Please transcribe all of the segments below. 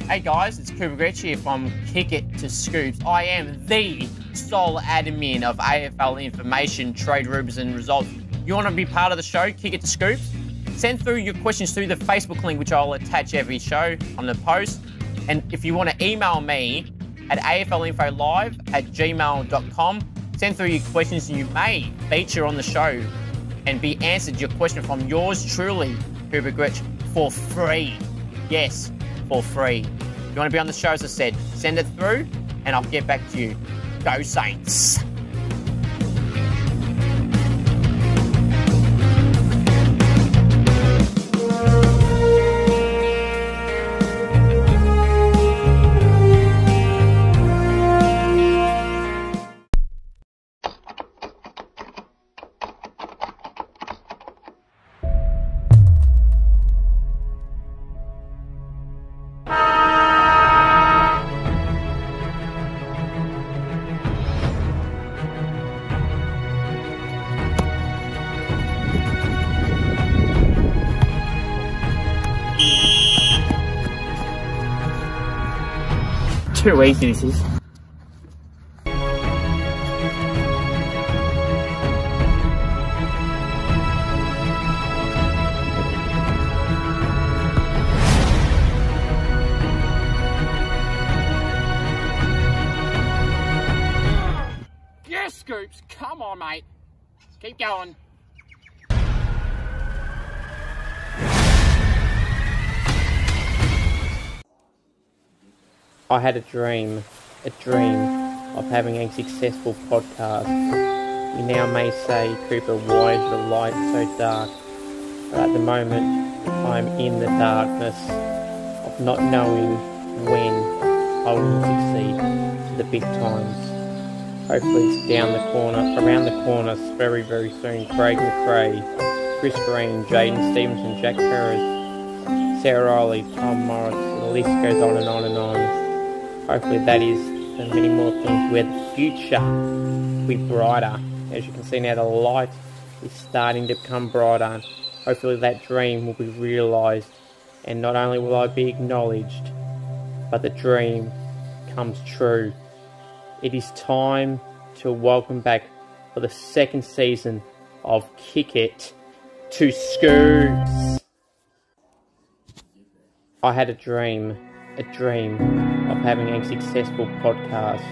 Hey guys, it's Cooper Gretsch here from Kick It to Scoops. I am the sole admin of AFL information, trade rumours and results. You want to be part of the show, Kick It to Scoops? Send through your questions through the Facebook link, which I'll attach every show on the post. And if you want to email me at aflinfolive@gmail.com, send through your questions and you may feature on the show and be answered your question from yours truly, Cooper Gretsch, for free. Yes, for free. If you want to be on the show, as I said, send it through and I'll get back to you. Go Saints! Too easy this is. Yes, Scoops, come on mate. Keep going. I had a dream of having a successful podcast. You now may say, Cooper, why is the light so dark? But at the moment, I'm in the darkness of not knowing when I will succeed to the big times. Hopefully it's down the corner, around the corner, very, very soon. Craig McRae, Chris Green, Jaden Stevenson, Jack Perez, Sarah Riley, Tom Morris, the list goes on and on and on. Hopefully that is and many more things where the future will be brighter. As you can see now, the light is starting to become brighter. Hopefully that dream will be realised, and not only will I be acknowledged, but the dream comes true. It is time to welcome back for the second season of Kick It to Scoops. I had a dream of having a successful podcast.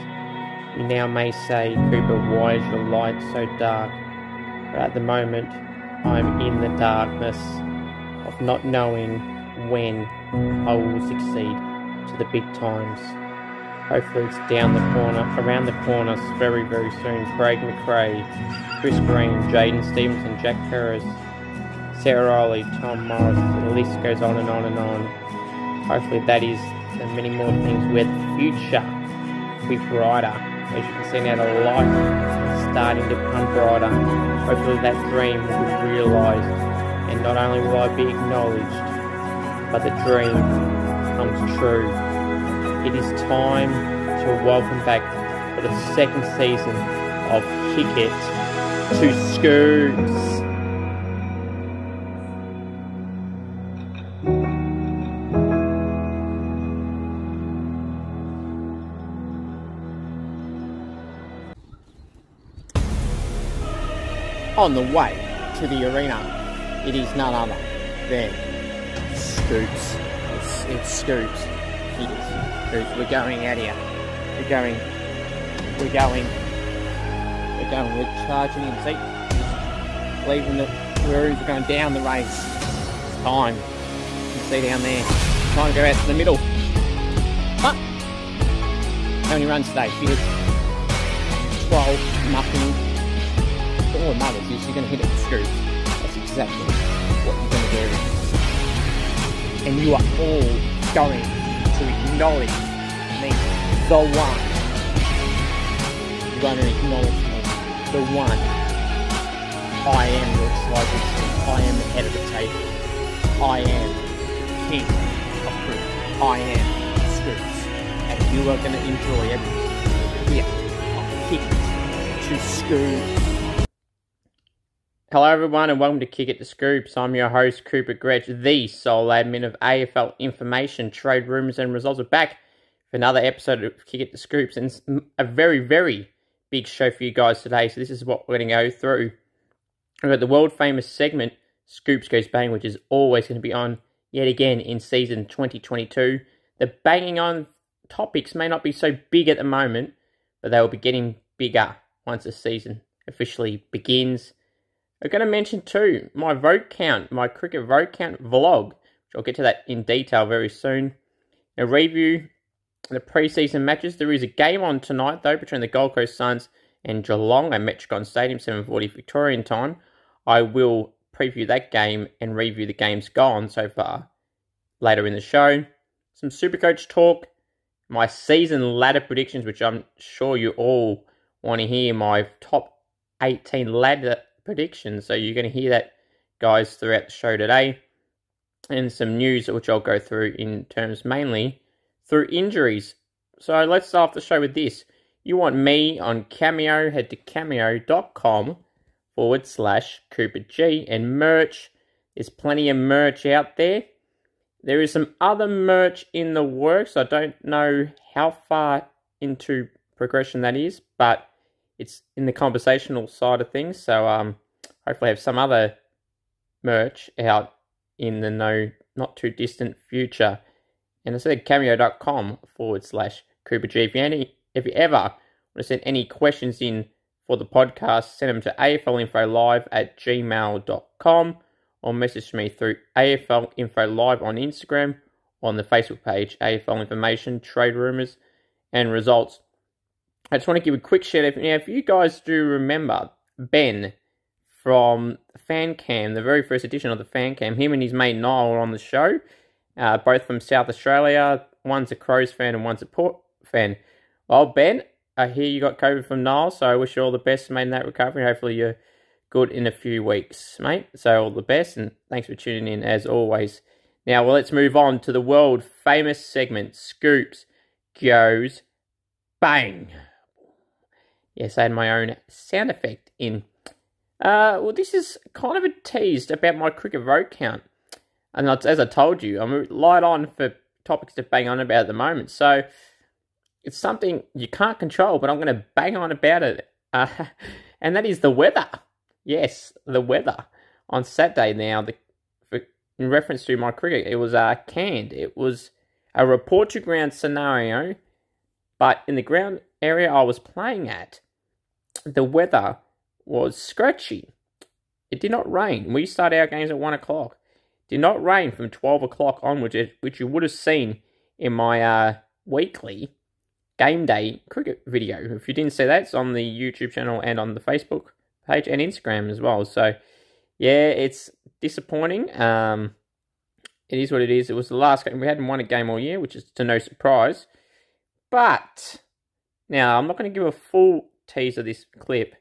You now may say, Cooper, why is your light so dark? But at the moment, I'm in the darkness of not knowing when I will succeed to the big times. Hopefully it's down the corner, around the corner, very, very soon. Craig McRae, Chris Green, Jaden Stevenson, Jack Perez, Sarah Riley, Tom Morris, the list goes on and on and on. Hopefully that is and many more things where the future will be brighter. As you can see now, the light is starting to become brighter. Hopefully that dream will be realised, and not only will I be acknowledged, but the dream comes true. It is time to welcome back for the second season of Kick It to Scoops. On the way to the arena, it is none other than Scoops. It's Scoops. It is Scoops. We're going out here. We're charging in. See? Leaving we're going down the race. It's time. You can see down there. Time to go out to the middle. Huh? How many runs today? 12, nothing. All it matters is you're going to hit it with Scoops. That's exactly what you're going to do. And you are all going to acknowledge me, the one. You're going to acknowledge me, the one. I am your celebrity. I am the head of the table. I am king of fruit. I am Scoops. And you are going to enjoy everything here on Kick It to Scoops. Hello everyone and welcome to Kick It to Scoops. I'm your host Cooper Gretch, the sole admin of AFL information, trade rumours and results. We're back for another episode of Kick It to Scoops, and it's a very, very big show for you guys today. So this is what we're going to go through. We've got the world famous segment, Scoops Goes Bang, which is always going to be on yet again in season 2022. The banging on topics may not be so big at the moment, but they will be getting bigger once the season officially begins. I'm going to mention too, my vote count, my cricket vote count vlog, which I'll get to that in detail very soon. A review the pre-season matches. There is a game on tonight though between the Gold Coast Suns and Geelong at Metricon Stadium, 7:40 Victorian time. I will preview that game and review the games gone so far later in the show. Some Supercoach talk, my season ladder predictions, which I'm sure you all want to hear, my top 18 ladder predictions, so you're going to hear that, guys, throughout the show today, and some news which I'll go through in terms mainly through injuries. So let's start off the show with this. You want me on Cameo, head to cameo.com/CooperG, and merch. There's plenty of merch out there. There is some other merch in the works. I don't know how far into progression that is, but it's in the conversational side of things, so hopefully I have some other merch out in the not too distant future. And I said cameo.com/CooperG. If you ever want to send any questions in for the podcast, send them to aflinfolive@gmail.com or message me through AFL Info Live on Instagram, on the Facebook page, AFL Information, Trade Rumours and Results. I just want to give a quick shout out. Now, if you guys do remember Ben from Fan Cam, the very first edition of the Fan Cam, him and his mate Niall are on the show, both from South Australia. One's a Crows fan and one's a Port fan. Well, Ben, I hear you got COVID from Niall, so I wish you all the best, mate, in that recovery. Hopefully you're good in a few weeks, mate. So all the best, and thanks for tuning in as always. Now, well, let's move on to the world famous segment, Scoops Goes Bang. Yes, I had my own sound effect in. Well, this is kind of a tease about my cricket vote count. And as I told you, I'm light on for topics to bang on about at the moment. So it's something you can't control, but I'm going to bang on about it. And that is the weather. Yes, the weather. On Saturday now, in reference to my cricket, it was canned. It was a report to ground scenario, but in the ground area I was playing at, the weather was scratchy. It did not rain. We start our games at 1 o'clock. It did not rain from 12 o'clock onwards, which you would have seen in my weekly game day cricket video. If you didn't see that, it's on the YouTube channel and on the Facebook page and Instagram as well. So, yeah, it's disappointing. It is what it is. It was the last game. We hadn't won a game all year, which is to no surprise. But now, I'm not going to give a full tease of this clip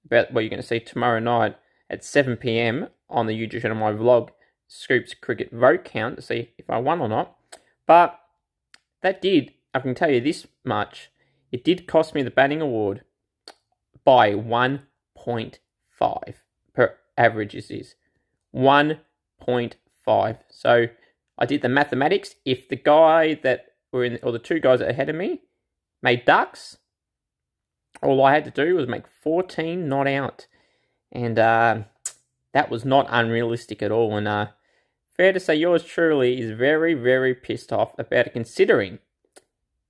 about what you're going to see tomorrow night at 7 p.m. on the YouTube channel, my vlog, Scoops Cricket Vote Count, to see if I won or not. But that did, I can tell you this much, it did cost me the batting award by 1.5 per average is this. 1.5. So I did the mathematics. If the guy that were in, or the two guys that ahead of me made ducks, all I had to do was make 14 not out. And that was not unrealistic at all. And fair to say, yours truly is very, very pissed off about it, considering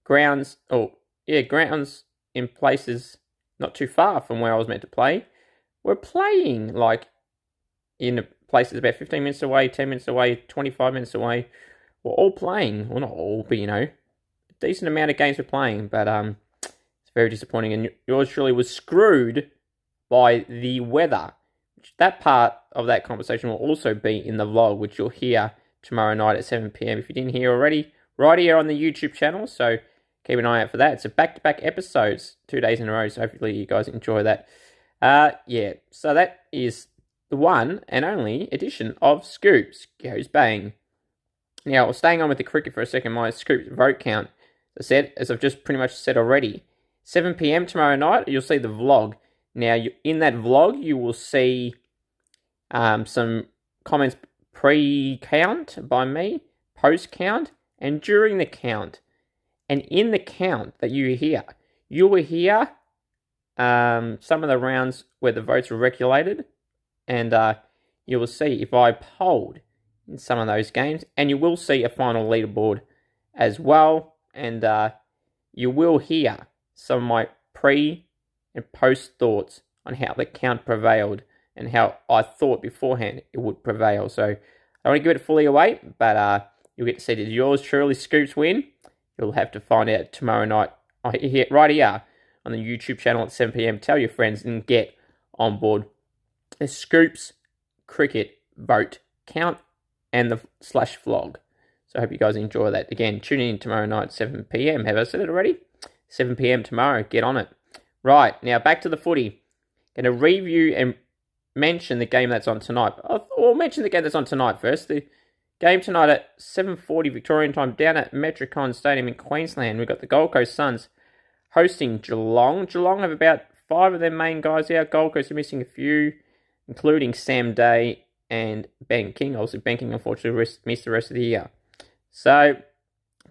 grounds in places not too far from where I was meant to play were playing, like in places about 15 minutes away, 10 minutes away, 25 minutes away. We're all playing. Well, not all, but, a decent amount of games were playing. But it's very disappointing. And yours truly was screwed by the weather. That part of that conversation will also be in the vlog, which you'll hear tomorrow night at 7 p.m. If you didn't hear already, right here on the YouTube channel. So keep an eye out for that. It's a back-to-back episodes, 2 days in a row. So hopefully you guys enjoy that. Yeah, so that is the one and only edition of Scoops Goes Bang. Now, staying on with the cricket for a second, my Scoops vote count, as I've just pretty much said already, 7 p.m. tomorrow night, you'll see the vlog. Now, in that vlog, you will see some comments pre-count by me, post-count, and during the count. And in the count that you will hear some of the rounds where the votes were regulated, and you will see if I polled in some of those games, and you will see a final leaderboard as well, and you will hear some of my pre and post thoughts on how the count prevailed and how I thought beforehand it would prevail. So I don't want to give it fully away, but you'll get to see did yours truly Scoops win. You'll have to find out tomorrow night right here on the YouTube channel at 7 PM. Tell your friends and get on board the Scoops Cricket vote count and the /vlog. So I hope you guys enjoy that. Again, tune in tomorrow night, 7 PM. Have I said it already? 7 PM tomorrow. Get on it. Right, now back to the footy. Going to review and mention the game that's on tonight. I'll mention the game that's on tonight first. The game tonight at 7:40 Victorian time down at Metricon Stadium in Queensland. We've got the Gold Coast Suns hosting Geelong. Geelong have about 5 of their main guys out. Gold Coast are missing a few, including Sam Day and Ben King. Obviously, Ben King unfortunately missed the rest of the year. So,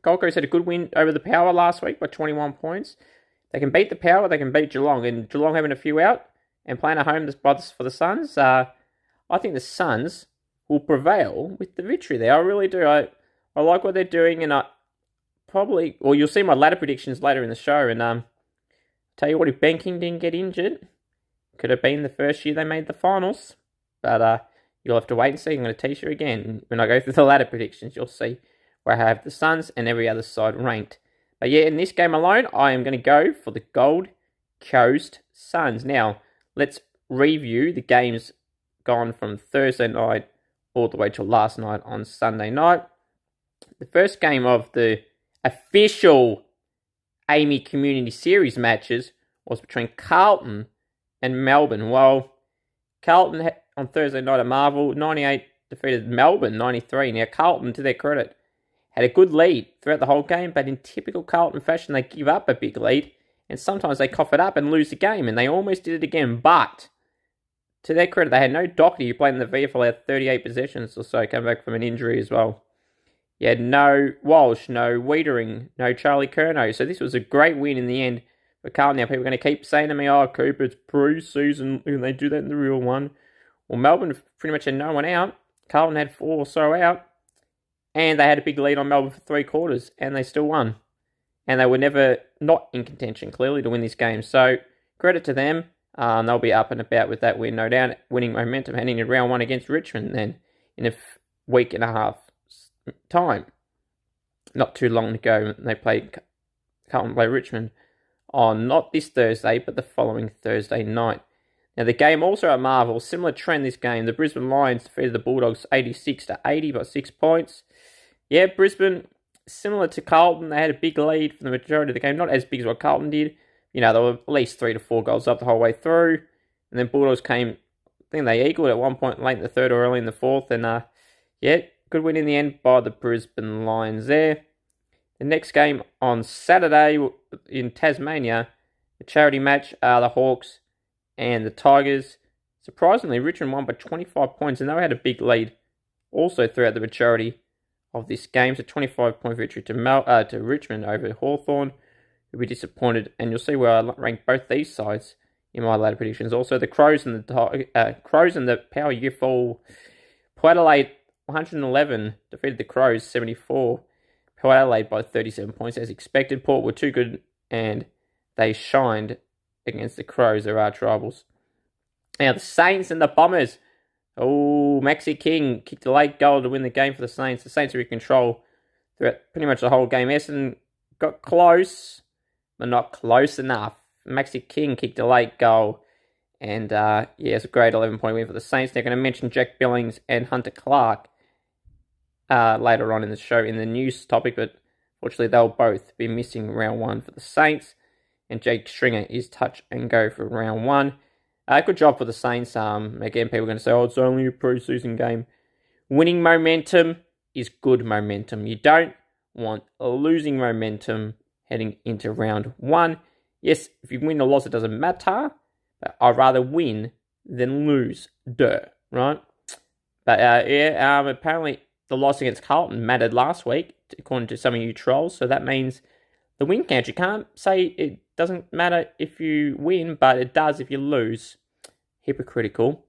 Gold Coast had a good win over the Power last week by 21 points. They can beat the Power, they can beat Geelong. And Geelong having a few out and playing at home for the Suns. I think the Suns will prevail with the victory there. I really do. I like what they're doing, and you'll see my ladder predictions later in the show. And tell you what, if Ben King didn't get injured, could have been the first year they made the finals. But you'll have to wait and see. I'm going to tease you again. When I go through the ladder predictions, you'll see where I have the Suns and every other side ranked. But yeah, in this game alone, I am going to go for the Gold Coast Suns. Now, let's review the games gone from Thursday night all the way till last night on Sunday night. The first game of the official Amy Community Series matches was between Carlton and Melbourne. Well, Carlton on Thursday night at Marvel, 98 defeated Melbourne, 93. Now, Carlton, to their credit, had a good lead throughout the whole game, but in typical Carlton fashion, they give up a big lead, and sometimes they cough it up and lose the game, and they almost did it again. But to their credit, they had no Doherty, who played in the VFL, had 38 possessions or so, come back from an injury as well. You had no Walsh, no Wiedering, no Charlie Curnow, so this was a great win in the end for Carlton. Now, people are going to keep saying to me, oh, Cooper, it's pre-season, and they do that in the real one. Well, Melbourne pretty much had no one out. Carlton had 4 or so out. And they had a big lead on Melbourne for 3 quarters, and they still won. And they were never not in contention, clearly, to win this game. So, credit to them. They'll be up and about with that win, no doubt. Winning momentum, heading into round 1 against Richmond then in a week and a half time. Not too long to go. Carlton play Richmond on not this Thursday, but the following Thursday night. Now, the game also at Marvel, similar trend this game. The Brisbane Lions defeated the Bulldogs 86-80 by 6 points. Yeah, Brisbane, similar to Carlton, they had a big lead for the majority of the game. Not as big as what Carlton did. You know, they were at least 3 to 4 goals up the whole way through. And then Bulldogs came, I think they equaled at one point late in the third or early in the fourth. And, yeah, good win in the end by the Brisbane Lions there. The next game on Saturday in Tasmania, the charity match, the Hawks and the Tigers. Surprisingly, Richmond won by 25 points, and they had a big lead also throughout the majority of this game. So 25-point victory to Richmond over Hawthorn, who'll be disappointed. And you'll see where I rank both these sides in my ladder predictions. Also, the Crows and the Power Year 4. Port Adelaide 111 defeated the Crows 74. Port Adelaide by 37 points as expected. Port were too good, and they shined against the Crows, their arch rivals. Now, the Saints and the Bombers. Oh, Maxi King kicked a late goal to win the game for the Saints. The Saints were in control throughout pretty much the whole game. Essendon got close, but not close enough. Maxi King kicked a late goal. And, yeah, it's a great 11-point win for the Saints. They're going to mention Jack Billings and Hunter Clark later on in the show in the news topic. But, fortunately, they'll both be missing round 1 for the Saints. And Jake Stringer is touch and go for round 1. Good job for the Saints. Again, people are going to say, oh, it's only a pre-season game. Winning momentum is good momentum. You don't want losing momentum heading into round 1. Yes, if you win or loss, it doesn't matter. But I'd rather win than lose. Right? But apparently the loss against Carlton mattered last week, according to some of you trolls. So that means the win count. You can't say it doesn't matter if you win, but it does if you lose. Hypocritical.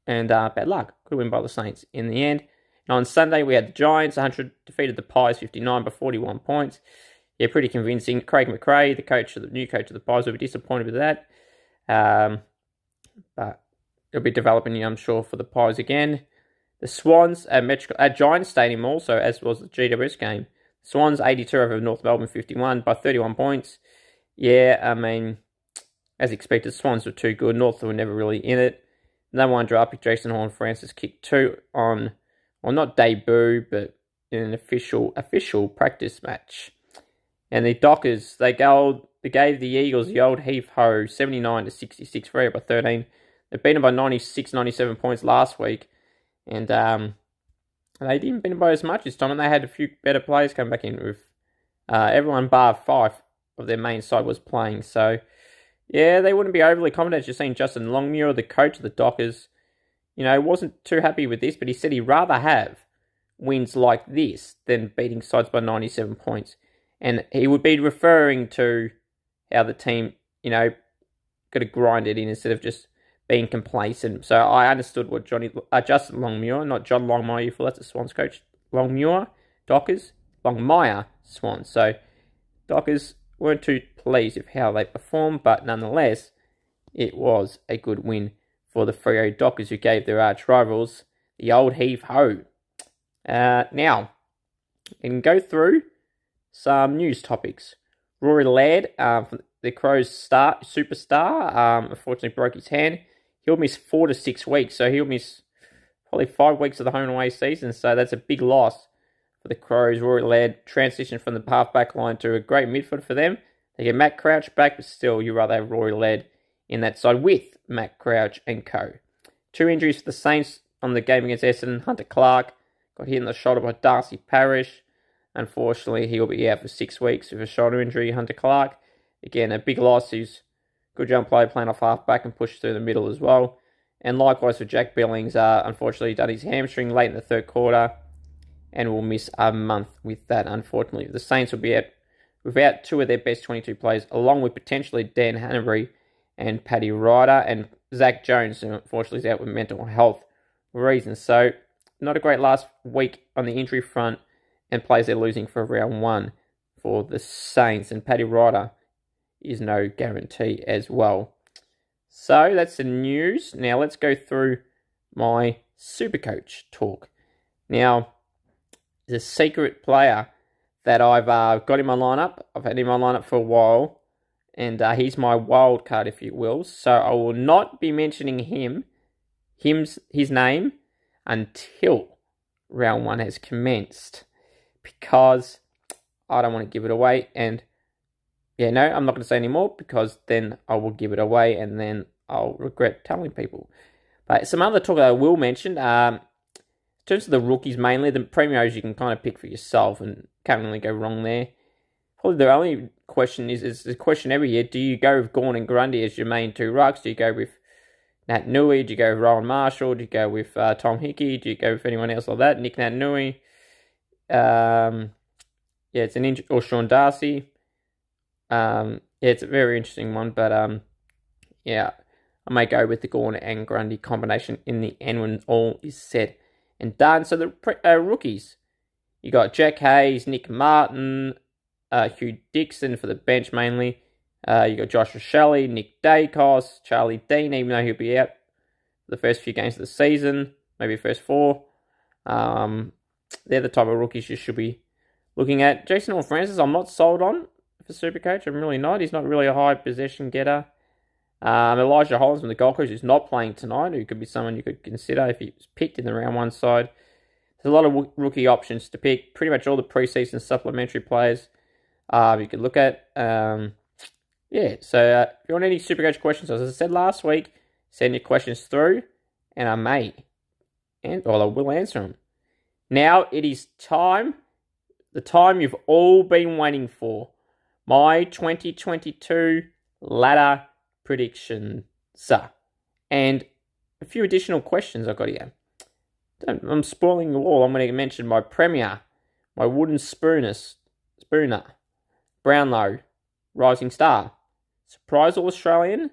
And bad luck. Good win by the Saints in the end. And on Sunday, we had the Giants. 100 defeated the Pies 59 by 41 points. Yeah, pretty convincing. Craig McRae, the new coach of the Pies, will be disappointed with that. But it'll be developing, I'm sure, for the Pies again. The Swans at Giants Stadium also, as was the GWS game. Swans 82 over North Melbourne 51 by 31 points. Yeah, I mean, as expected, Swans were too good. North were never really in it. No one draft pick Jason Horne-Francis kicked 2 on, well, not debut, but in an official practice match. And the Dockers, they gave the Eagles the old heave-ho, 79 to 66, 3 by 13. They beat them by 96, 97 points last week. And they didn't beat them by as much this time. And they had a few better players come back in with everyone bar 5 of their main side was playing. So, yeah, they wouldn't be overly confident. You're seeing Justin Longmuir, the coach of the Dockers, wasn't too happy with this, but he said he'd rather have wins like this than beating sides by 97 points. And he would be referring to how the team, got to grind it in instead of just being complacent. So I understood what Justin Longmuir, not John Longmire, that's a Swans coach. Longmuir, Dockers, Longmire, Swans. So Dockers weren't too pleased with how they performed, but nonetheless, it was a good win for the Freo Dockers, who gave their arch rivals the old heave-ho. Now, we can go through some news topics. Rory Laird, the Crows superstar, unfortunately broke his hand. He'll miss 4 to 6 weeks, so he'll miss probably 5 weeks of the home and away season, so that's a big loss for the Crows. Rory Laird transitioned from the half-back line to a great midfield for them. They get Matt Crouch back, but still, you'd rather have Rory Laird in that side with Matt Crouch and co. 2 injuries for the Saints on the game against Essendon. Hunter Clark got hit in the shoulder by Darcy Parish. Unfortunately, he'll be out for 6 weeks with a shoulder injury. Hunter Clark, again, a big loss. He's a good young player playing off half-back and pushed through the middle as well. And likewise for Jack Billings, unfortunately done his hamstring late in the third quarter and will miss a month with that, unfortunately. The Saints will be out without 2 of their best 22 players, along with potentially Dan Hanbury and Paddy Ryder, and Zach Jones, who unfortunately is out with mental health reasons. So, not a great last week on the injury front, and players they're losing for round 1 for the Saints, and Paddy Ryder is no guarantee as well. So, that's the news. Now, let's go through my Supercoach talk. Now, there's a secret player that I've got in my lineup. I've had him in my lineup for a while, and he's my wild card, if you will. So I will not be mentioning his name until round 1 has commenced, because I don't want to give it away. And yeah, no, I'm not going to say any more, because then I will give it away, and then I'll regret telling people. But some other talk that I will mention, in terms of the rookies mainly, the premios you can kind of pick for yourself and can't really go wrong there. Probably the only question is the question every year, do you go with Gawn and Grundy as your main 2 rucks? Do you go with Nat Nui? Do you go with Rowan Marshall? Do you go with Tom Hickey? Do you go with anyone else like that? Nick Nat Nui? It's an or Sean Darcy. It's a very interesting one, but I may go with the Gawn and Grundy combination in the end when all is said and done. So the rookies, you got Jack Hayes, Nick Martin, Hugh Dixon for the bench mainly. You got Josh Shelley, Nick Dacos, Charlie Dean, even though he'll be out for the first few games of the season, maybe first 4. They're the type of rookies you should be looking at. Jason Horne-Francis, I'm not sold on for Supercoach. I'm really not. He's not really a high possession getter. Elijah Hollins from the Gold Coast is not playing tonight, who could be someone you could consider if he was picked in the round 1 side. There's a lot of rookie options to pick. Pretty much all the preseason supplementary players you could look at. So if you want any Supercoach questions, as I said last week, send your questions through, and I will answer them. Now it is time, the time you've all been waiting for. My 2022 ladder predictions. And a few additional questions I've got here. I'm spoiling you all. I'm going to mention my Premier, my Wooden Spooner, Brownlow, Rising Star, Surprise All-Australian,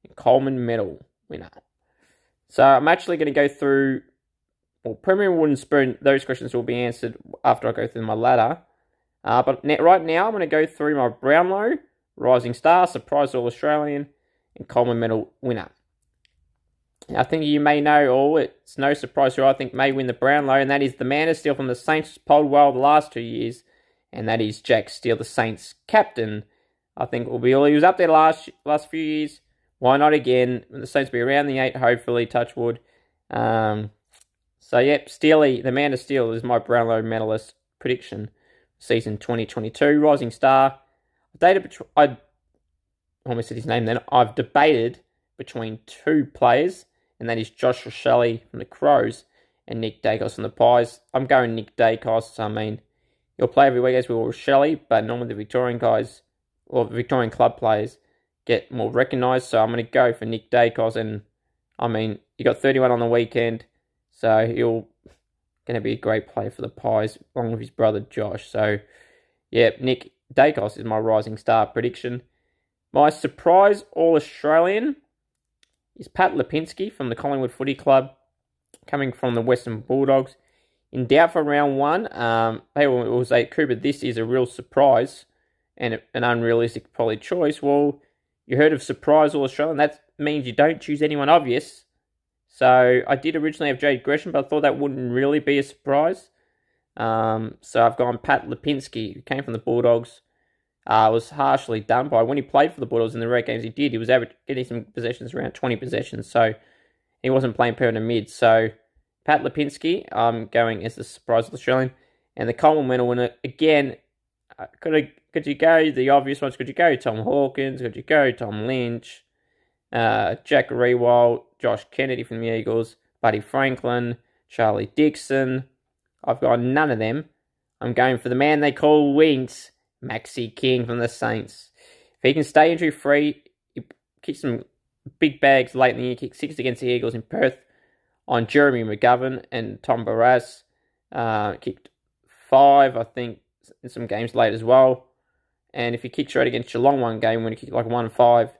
and Coleman Medal winner. So I'm actually going to go through, well, Premier Wooden Spoon, those questions will be answered after I go through my ladder. But right now I'm going to go through my Brownlow, Rising Star, Surprise All-Australian, and Coleman Medal winner. I think you may know all, it's no surprise who I think may win the Brownlow, and that is the man of steel from the Saints, polled well the last 2 years, and that is Jack Steele, the Saints captain. I think he was up there last few years. Why not again? The Saints will be around the 8, hopefully, touch wood. So, yep, Steely, the man of steel, is my Brownlow medalist prediction. Season 2022, Rising Star. I almost said his name then. I've debated between 2 players, and that is Josh Rochelle from the Crows and Nick Dacos from the Pies. I'm going Nick Dacos. I mean, he'll play every week as with Rochelle, but normally the Victorian guys, or the Victorian club players, get more recognised. So I'm going to go for Nick Dacos, and I mean, he got 31 on the weekend, so he'll going to be a great player for the Pies, along with his brother Josh. So, yeah, Nick Dacos is my Rising Star prediction. My surprise All-Australian is Pat Lipinski from the Collingwood Footy Club, coming from the Western Bulldogs. In doubt for round 1, people will say, Cooper, this is a real surprise and an unrealistic probably choice. Well, you heard of surprise All-Australian. That means you don't choose anyone obvious. So I did originally have Jade Gresham, but I thought that wouldn't really be a surprise. So I've gone Pat Lipinski, who came from the Bulldogs. Was harshly done by when he played for the Bulldogs in the rare games he did. He was getting some possessions, around 20 possessions, so he wasn't playing permanent mid. So Pat Lipinski, I'm going as the surprise Australian. And the Coleman Medal winner, again, could you go the obvious ones? Could you go Tom Hawkins? Could you go Tom Lynch? Jack Rewald, Josh Kennedy from the Eagles, Buddy Franklin, Charlie Dixon. I've got none of them. I'm going for the man they call Wings, Maxi King from the Saints. If he can stay injury-free, he kicked some big bags late in the year, kicked 6 against the Eagles in Perth on Jeremy McGovern and Tom Barras. Kicked 5, I think, in some games late as well. And if he kicks right against Geelong one game when he kicked like 1-5,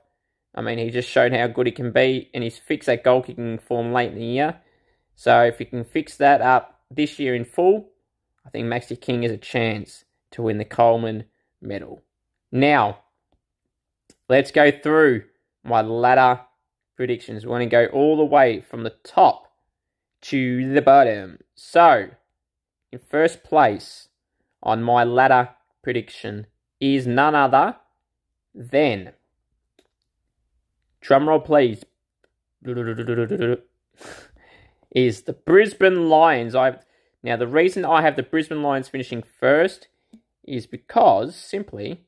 I mean, he just showed how good he can be, and he's fixed that goal-kicking form late in the year. So if he can fix that up this year in full, I think Maxi King has a chance to win the Coleman Medal. Now, let's go through my ladder predictions. We're going to go all the way from the top to the bottom. So, in first place on my ladder prediction is none other than, drumroll please, is the Brisbane Lions. Now, the reason I have the Brisbane Lions finishing first is because, simply,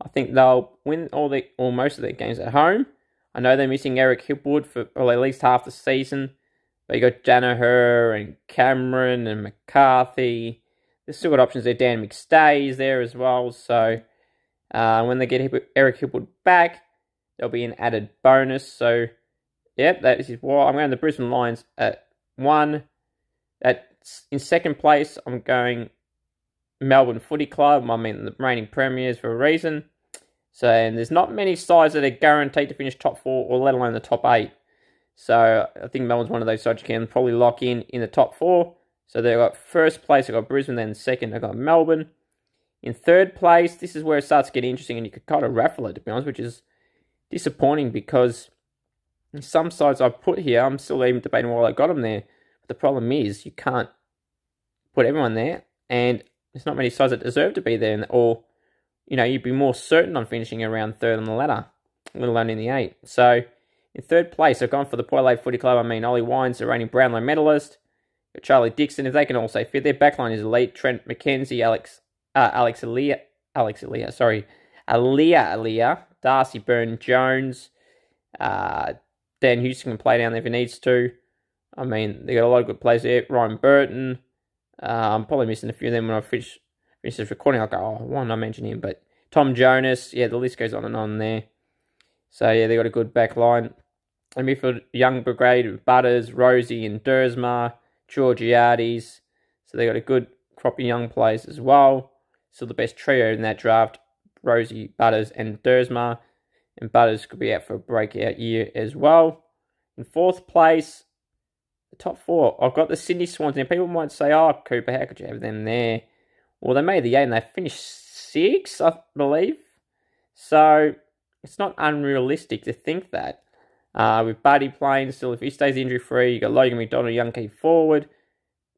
I think they'll win most of their games at home. I know they're missing Eric Hipwood for at least half the season. But you got Danaher and Cameron and McCarthy. There's still got options there. Dan McStay is there as well. So, when they get Eric Hipwood back, there'll be an added bonus. So, yep, that is why I'm going the Brisbane Lions at 1. In second place, I'm going Melbourne Footy Club. I mean, the reigning premiers for a reason. So, and there's not many sides that are guaranteed to finish top 4, or let alone the top 8. So, I think Melbourne's one of those sides you can probably lock in the top 4. So, they've got first place, they've got Brisbane, then second, they've got Melbourne. In third place, this is where it starts getting interesting, and you could kind of raffle it, to be honest, which is disappointing because some sides I've put here, I'm still even debating why I got them there. But the problem is, you can't put everyone there, and there's not many sides that deserve to be there, or, you know, you'd be more certain on finishing around third on the ladder, let alone in the 8. So, in third place, I've gone for the Port Adelaide Footy Club. I mean, Ollie Wines, the reigning Brownlow medalist. Charlie Dixon, if they can all say fit. Their backline is elite. Trent McKenzie, Aaliyah, Darcy Byrne-Jones. Dan Houston can play down there if he needs to. I mean, they got a lot of good players there. Ryan Burton. I'm probably missing a few of them when I finish this recording. I'll go, why not mention him? But Tom Jonas, yeah, the list goes on and on there. So, yeah, they got a good back line. And midfield, young brigade of Butters, Rosie and Dersma, Georgiades. So they got a good crop of young players as well. Still the best trio in that draft, Rosie, Butters and Dersma. And Butters could be out for a breakout year as well. In 4th place, the top 4, I've got the Sydney Swans. Now people might say, oh, Cooper, how could you have them there? Well, they made the 8 and they finished 6, I believe. So it's not unrealistic to think that. With Buddy playing still, if he stays injury-free, you got Logan McDonald, young key forward.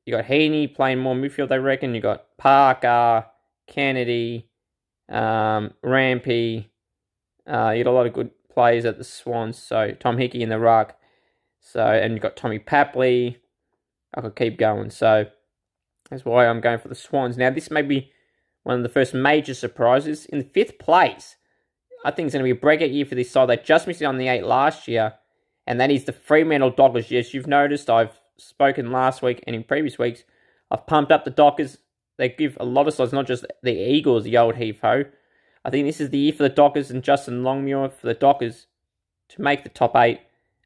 You got Heaney playing more midfield, they reckon. You got Parker, Kennedy, Rampy. You got a lot of good players at the Swans. So Tom Hickey in the ruck. So, and you got Tommy Papley. I could keep going. So that's why I'm going for the Swans. Now, this may be one of the first major surprises. In the 5th place, I think it's going to be a breakout year for this side. They just missed it on the 8 last year, and that is the Fremantle Dockers. Yes, you've noticed I've spoken last week and in previous weeks. I've pumped up the Dockers. They give a lot of sides, not just the Eagles, the old heave-ho. I think this is the year for the Dockers and Justin Longmuir for the Dockers to make the top 8.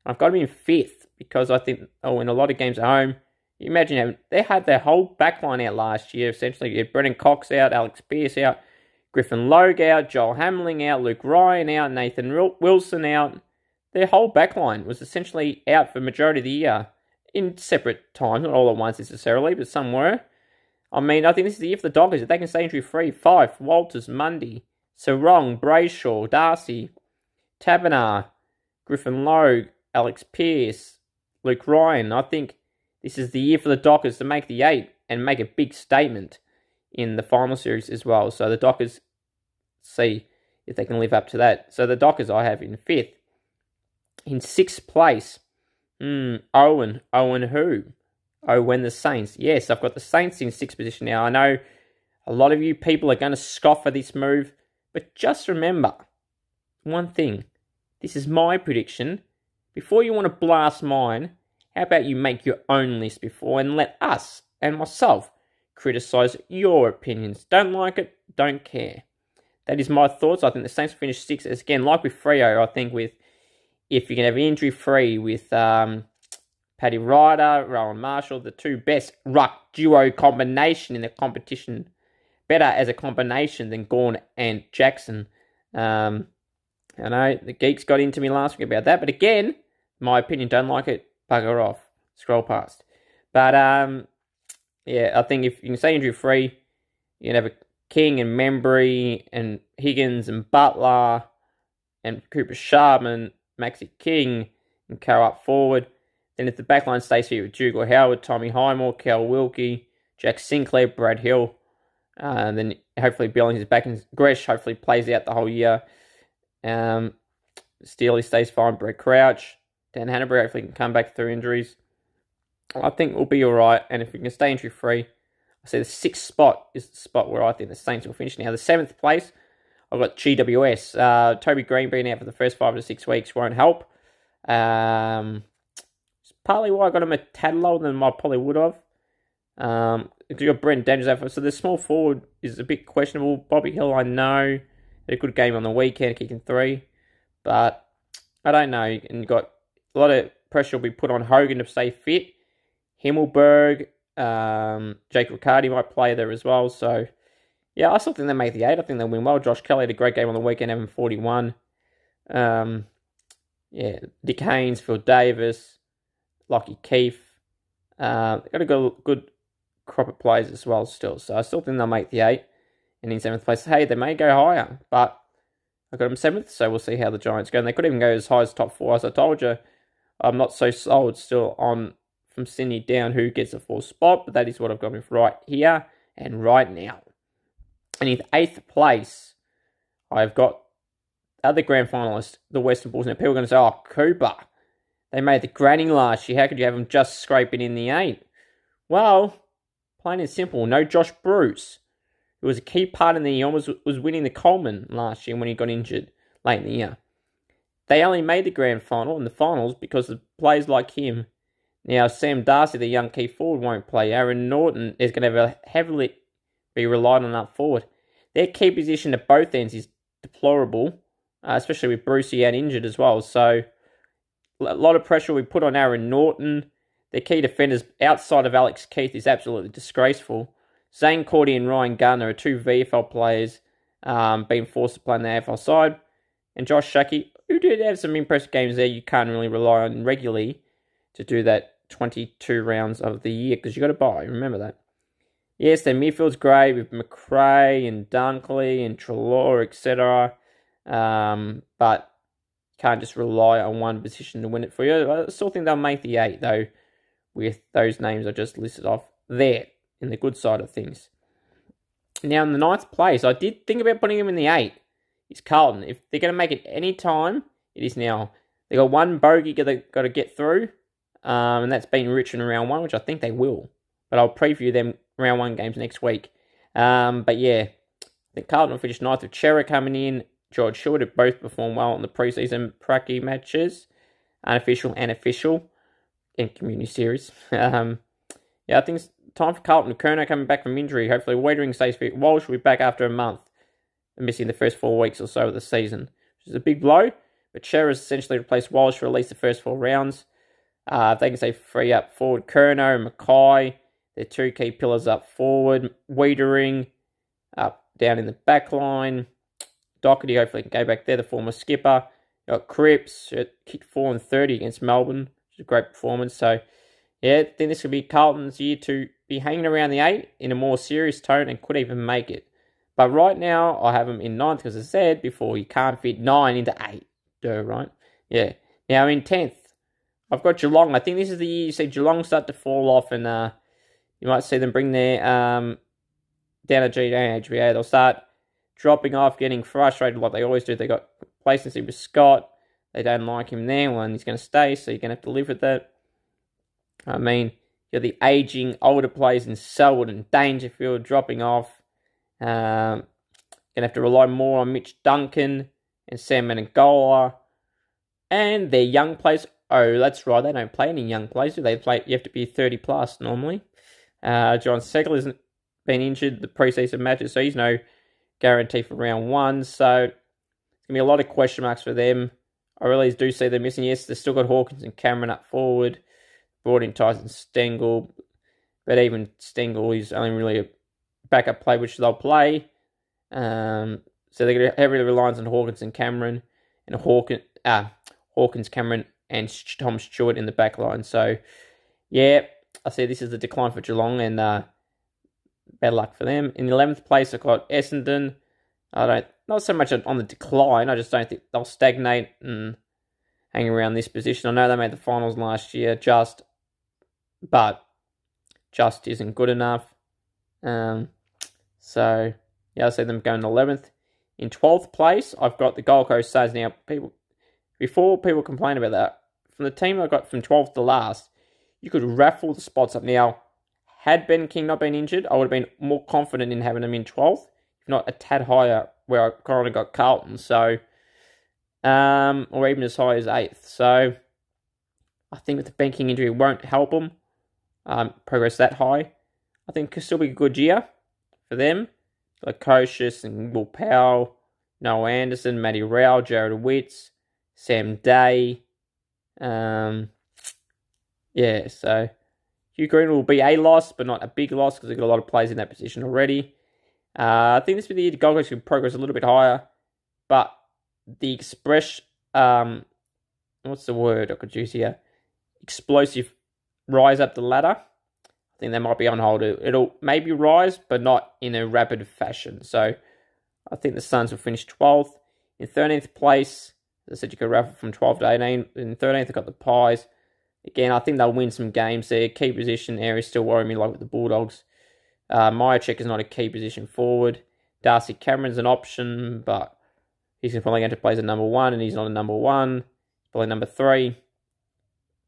I've got them in 5th because I think, in a lot of games at home, you imagine they had their whole backline out last year. Essentially, you had Brendan Cox out, Alex Pearce out, Griffin Logue out, Joel Hamling out, Luke Ryan out, Nathan Wilson out. Their whole backline was essentially out for the majority of the year in separate times, not all at once necessarily, but some were. I mean, I think this is the year for the Dockers. If they can stay injury-free, Fife, Walters, Mundy, Sarong, Brayshaw, Darcy, Tabernar, Griffin Logue, Alex Pearce, Luke Ryan. I think this is the year for the Dockers to make the 8 and make a big statement in the final series as well. So the Dockers, see if they can live up to that. So the Dockers I have in 5th. In 6th place, Owen. Owen who? Owen the Saints. Yes, I've got the Saints in 6th position now. I know a lot of you people are going to scoff at this move, but just remember one thing. This is my prediction. Before you want to blast mine, how about you make your own list before and let us and myself criticise your opinions. Don't like it, don't care. That is my thoughts. I think the Saints will finish 6th. As again, like with Freo, I think if you can have injury-free with Paddy Ryder, Rowan Marshall, the 2 best ruck duo combination in the competition. Better as a combination than Gawn and Jackson. I know the geeks got into me last week about that, but again, my opinion, don't like it, bugger off, scroll past. But yeah, I think if you can stay injury-free, you can have a King and Membry and Higgins and Butler and Cooper Sharman, Maxi King and Carroll up forward. Then if the backline stays here with Dougal Howard, Tommy Highmore, Cal Wilkie, Jack Sinclair, Brad Hill, and then hopefully Billings is back and Gresh hopefully plays out the whole year. Steely stays fine, Brett Crouch, Dan Hanbury hopefully can come back through injuries. I think we'll be alright, and if we can stay injury-free, I say the 6th spot is the spot where I think the Saints will finish. Now, the 7th place, I've got GWS. Toby Green being out for the first 5 to 6 weeks won't help. It's partly why I got him a tad lower than I probably would have. You got Brent Daniels out, so the small forward is a bit questionable. Bobby Hill, I know, had a good game on the weekend, kicking 3, but I don't know. And you got a lot of pressure will be put on Hogan to stay fit. Himmelberg, Jake Riccardi might play there as well. So, yeah, I still think they make the 8. I think they'll win well. Josh Kelly had a great game on the weekend, having 41. Yeah, Dick Haynes, Phil Davis, Lockie Keefe. They've got a good crop of players as well still. So I still think they'll make the 8. And in 7th place, hey, they may go higher. But I got them 7th, so we'll see how the Giants go. And they could even go as high as top 4. As I told you, I'm not so sold still on from Sydney down who gets the 4th spot. But that is what I've got with right here and right now. And in 8th place, I've got other grand finalists, the Western Bulls. Now, people are going to say, oh, Cooper, they made the granny last year. How could you have them just scraping in the 8? Well, plain and simple, no Josh Bruce. It was a key part in the year. Was winning the Coleman last year when he got injured late in the year. They only made the grand final and the finals because of players like him. Now, Sam Darcy, the young key forward, won't play. Aaron Norton is going to heavily be relied on up forward. Their key position at both ends is deplorable, especially with Brucey out injured as well. So, a lot of pressure we put on Aaron Norton. Their key defenders outside of Alex Keith is absolutely disgraceful. Zane Cordy and Ryan Gardner are 2 VFL players being forced to play on the AFL side. And Josh Shackey, who did have some impressive games there, you can't really rely on regularly to do that 22 rounds of the year because you got to buy. Remember that. Yes, their midfield's great with McRae and Dunkley and Treloar, etc. But can't just rely on one position to win it for you. I still think they'll make the 8, though, with those names I just listed off there in the good side of things. Now, in the 9th place, I did think about putting him in the 8. It's Carlton. If they're going to make it any time, it is now. They got one bogey they've got to get through, and that's been Richmond in round 1, which I think they will. But I'll preview them round 1 games next week. But yeah, I think Carlton will finish 9th with Chera coming in. George Short have both performed well in the preseason pracky matches, unofficial and official, in community series. Yeah, I think it's time for Carlton. Kerno coming back from injury. Hopefully Wadering stays fit. Walsh will be back after a month, missing the first 4 weeks or so of the season, which is a big blow. But Chera has essentially replaced Walsh for at least the first 4 rounds. If they can stay free up forward, Kerno and Mackay, they're 2 key pillars up forward. Wadering up down in the back line. Doherty hopefully can go back there, the former skipper. Got Cripps, kicked 4 and 30 against Melbourne, which is a great performance. So, yeah, I think this could be Carlton's year to be hanging around the 8 in a more serious tone and could even make it. But right now, I have them in 9th because I said before, you can't fit 9 into 8. Duh, right? Yeah. Now, in 10th, I've got Geelong. I think this is the year you see Geelong start to fall off and you might see them bring their down to HBA. They'll start dropping off, getting frustrated like they always do. They got complacency with Scott. They don't like him there, and he's going to stay, so you're going to have to live with that. I mean, you're the aging, older players in Selwood and Dangerfield dropping off. Going to have to rely more on Mitch Duncan and Sam Menegola. And their young players. Oh, that's right, they don't play any young players, do they? You have to be 30 plus normally. John Segler hasn't been injured the preseason matches, so he's no guarantee for round 1. So it's going to be a lot of question marks for them. I really do see them missing. Yes, they've still got Hawkins and Cameron up forward. Brought in Tyson Stengel. But even Stengel is only really a backup play, which they'll play. So they're going to heavily rely on Hawkins and Cameron. And Hawkins, Cameron, and Tom Stewart in the back line. So, yeah, I see this is the decline for Geelong, and bad luck for them. In the 11th place, I've got Essendon. Not so much on the decline. I just don't think they'll stagnate and hang around this position. I know they made the finals last year, but just isn't good enough. So, yeah, I see them going 11th. In 12th place, I've got the Gold Coast Suns. Now, before people complain about that, from the team I got from 12th to last, you could raffle the spots up. Now, had Ben King not been injured, I would have been more confident in having him in 12th, if not a tad higher where I currently got Carlton. So, or even as high as 8th. So, I think with the Ben King injury, it won't help them progress that high. I think it could still be a good year for them. Like Kocius and Will Powell, Noah Anderson, Matty Rowell, Jared Witts, Sam Day. Yeah, so Hugh Green will be a loss, but not a big loss because they've got a lot of players in that position already. I think this will be the year the Gold Coast can progress a little bit higher, but the what's the word I could use here? Explosive rise up the ladder. I think they might be on hold. It'll maybe rise, but not in a rapid fashion. So I think the Suns will finish 12th. In 13th place, as I said, you could raffle from 12 to 18. In 13th, I've got the Pies. Again, I think they'll win some games there. Key position areas still worry me, like with the Bulldogs. Myercheck is not a key position forward. Darcy Cameron's an option, but he's probably going to play as a number 1, and he's not a number 1. He's probably number 3.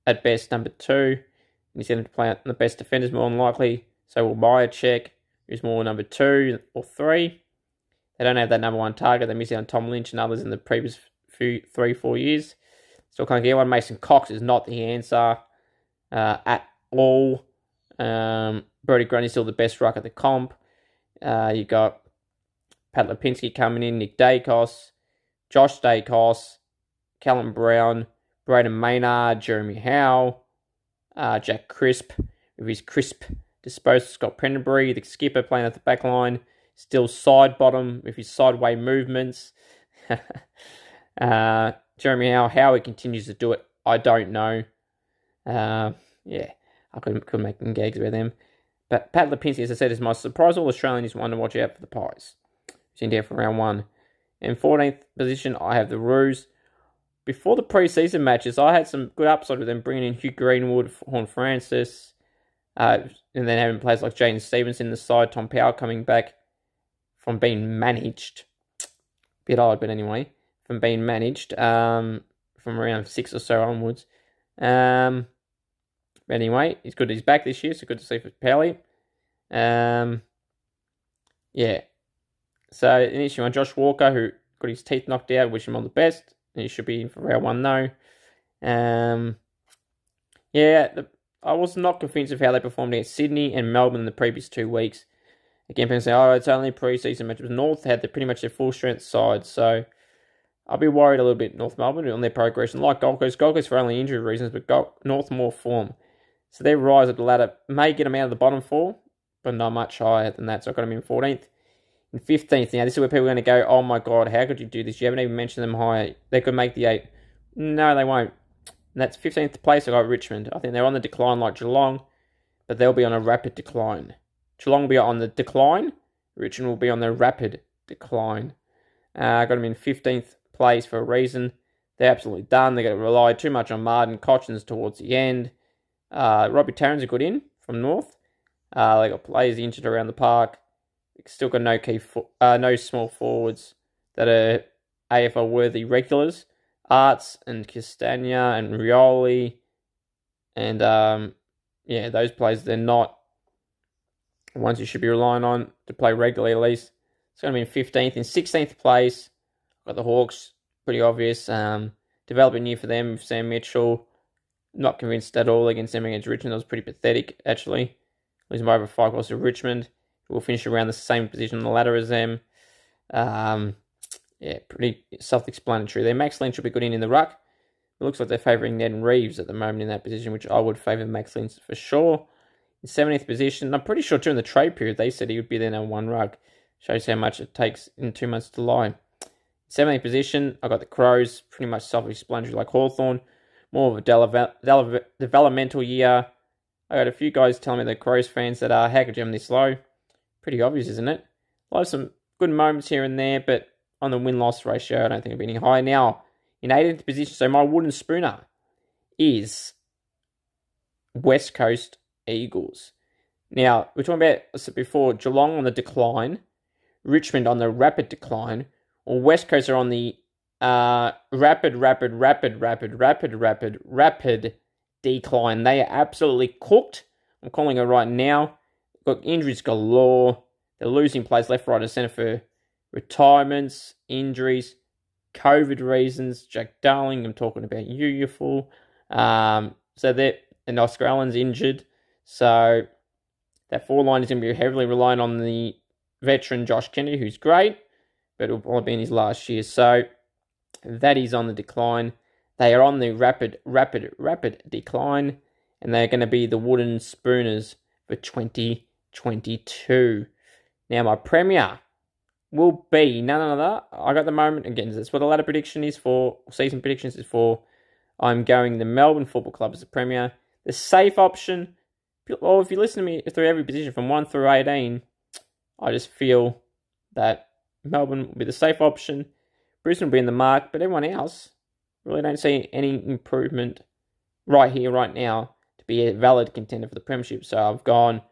At best, number 2. And he's going to play out the best defenders more than likely. So will Myercheck, who's more number 2 or 3. They don't have that number 1 target. They're missing on Tom Lynch and others in the previous 3-4 years. Still can't get one. Mason Cox is not the answer at all. Brody Grundy's still the best ruck at the comp. You got Pat Lipinski coming in, Nick Dacos, Josh Dacos, Callum Brown, Braden Maynard, Jeremy Howe. Jack Crisp with his crisp disposal. Scott Prenderbury, the skipper, playing at the back line. Still side bottom with his sideway movements. Jeremy Howe, how he continues to do it, I don't know. Yeah, I couldn't make them gags about them. But Pat Lipinski, as I said, is my surprise All-Australian. Is one to watch out for the Pies. He's in there for round 1. In 14th position, I have the Roos. Before the pre-season matches, I had some good upside with them, bringing in Hugh Greenwood, Horn Francis, and then having players like Jaden Stevenson in the side, Tom Powell coming back from being managed. Bit odd, but anyway, from being managed from around 6 or so onwards. But anyway, it's good he's back this year, so good to see for Powley. Yeah. So, an issue on Josh Walker, who got his teeth knocked out, wish him all the best. He should be in for round 1 though. I was not convinced of how they performed against Sydney and Melbourne in the previous 2 weeks. Again, people say, it's only pre-season matches. North had pretty much their full-strength side, so I'll be worried a little bit, North Melbourne, on their progression. Like Gold Coast for only injury reasons, but North more form. So their rise up the ladder may get them out of the bottom 4, but not much higher than that, so I've got them in 14th. In 15th, now this is where people are going to go, oh my God, how could you do this? You haven't even mentioned them higher. They could make the 8. No, they won't. And that's 15th place. I got Richmond. I think they're on the decline like Geelong, but they'll be on a rapid decline. Geelong will be on the decline. Richmond will be on the rapid decline. I got them in 15th place for a reason. They're absolutely done. They're going to rely too much on Martin Cotchins towards the end. Robbie Tarrant's a good in from North. They got players injured around the park. Still got no small forwards that are AFL worthy regulars. Arts and Castagna and Rioli. And those players, they're not ones you should be relying on to play regularly at least. It's going to be in 15th. In 16th place, got the Hawks, pretty obvious. Developing year for them with Sam Mitchell. Not convinced at all against them against Richmond. That was pretty pathetic, actually. Losing by over 5 goals to Richmond. We'll finish around the same position on the ladder as them. Pretty self-explanatory there. Max Lynch will be good in the ruck. It looks like they're favouring Ned Reeves at the moment in that position, which I would favour Max Lynch for sure. In 70th position, I'm pretty sure during the trade period they said he would be their number 1 ruck. Shows how much it takes in 2 months to lie. 70th position, I got the Crows, pretty much self-explanatory like Hawthorn. More of a developmental year. I got a few guys telling me, the Crows fans, that how could you have them this low? Pretty obvious, isn't it? A lot of some good moments here and there, but on the win-loss ratio, I don't think it'll be any higher. Now, in 18th position, so my wooden spooner is West Coast Eagles. Now, we're talking about, I said before, Geelong on the decline, Richmond on the rapid decline, or West Coast are on the rapid decline. They are absolutely cooked. I'm calling it right now. Got injuries galore. They're losing players left, right, and centre for retirements, injuries, COVID reasons. Jack Darling, I'm talking about you fool. And Oscar Allen's injured. So that 4 line is going to be heavily relying on the veteran Josh Kennedy, who's great, but it'll probably be in his last year. So that is on the decline. They are on the rapid decline, and they're going to be the wooden spooners for 2022. Now, my premier will be none other. I got the moment, again, that's what the ladder prediction is for, season predictions is for. I'm going the Melbourne Football Club as the premier. The safe option, well, if you listen to me through every position from 1 through 18, I just feel that Melbourne will be the safe option. Brisbane will be in the mark, but everyone else, really don't see any improvement right here, right now, to be a valid contender for the premiership. So I've gone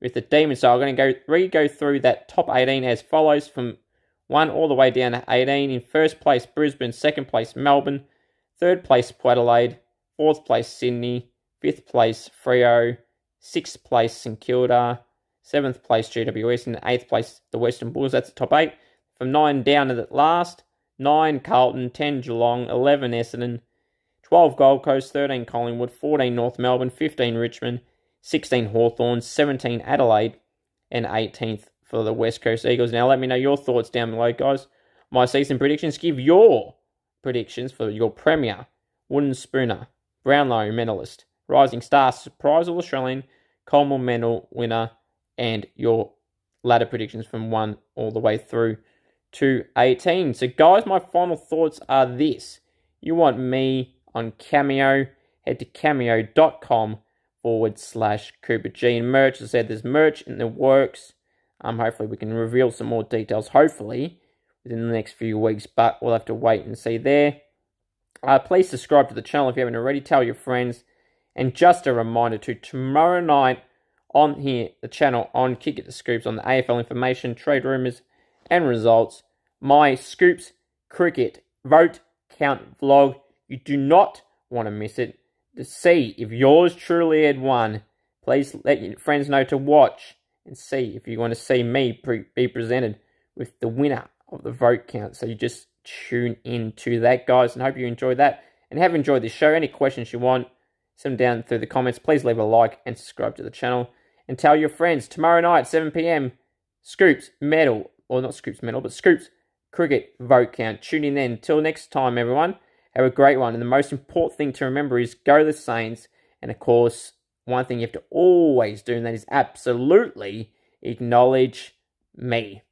with the Demons. So I'm going to go through that top 18 as follows, from 1 all the way down to 18. In first place, Brisbane. Second place, Melbourne. Third place, Port Adelaide. Fourth place, Sydney. Fifth place, Freo. Sixth place, St Kilda. Seventh place, GWS. And eighth place, the Western Bulldogs. That's the top 8. From 9 down to the last, 9 Carlton, 10 Geelong, 11 Essendon, 12 Gold Coast, 13 Collingwood, 14 North Melbourne, 15 Richmond, 16 Hawthorn, 17 Adelaide, and 18th for the West Coast Eagles. Now, let me know your thoughts down below, guys. My season predictions. Give your predictions for your premier, Wooden Spooner, Brownlow medalist, Rising Star, Surprise All Australian, Coleman Medal winner, and your ladder predictions from 1 all the way through to 18. So guys, my final thoughts are this. You want me on Cameo, head to cameo.com/Cooper G. And merch, as I said, there's merch in the works. Hopefully we can reveal some more details, hopefully, within the next few weeks, but we'll have to wait and see there. Please subscribe to the channel if you haven't already. Tell your friends. And just a reminder to tomorrow night on here, the channel on Kick It to Scoops on the AFL information, trade rumours and results, my Scoops Cricket vote count vlog. You do not want to miss it. To see if yours truly had won, please let your friends know to watch and see if you want to see me be presented with the winner of the vote count. So you just tune in to that, guys, and hope you enjoyed that and have enjoyed this show. Any questions you want, send them down through the comments. Please leave a like and subscribe to the channel. And tell your friends, tomorrow night, 7 p.m, Scoops Medal, or not Scoops Medal, but Scoops Cricket vote count. Tune in then. Until next time, everyone, have a great one. And the most important thing to remember is go the Saints. And of course, one thing you have to always do, and that is absolutely acknowledge me.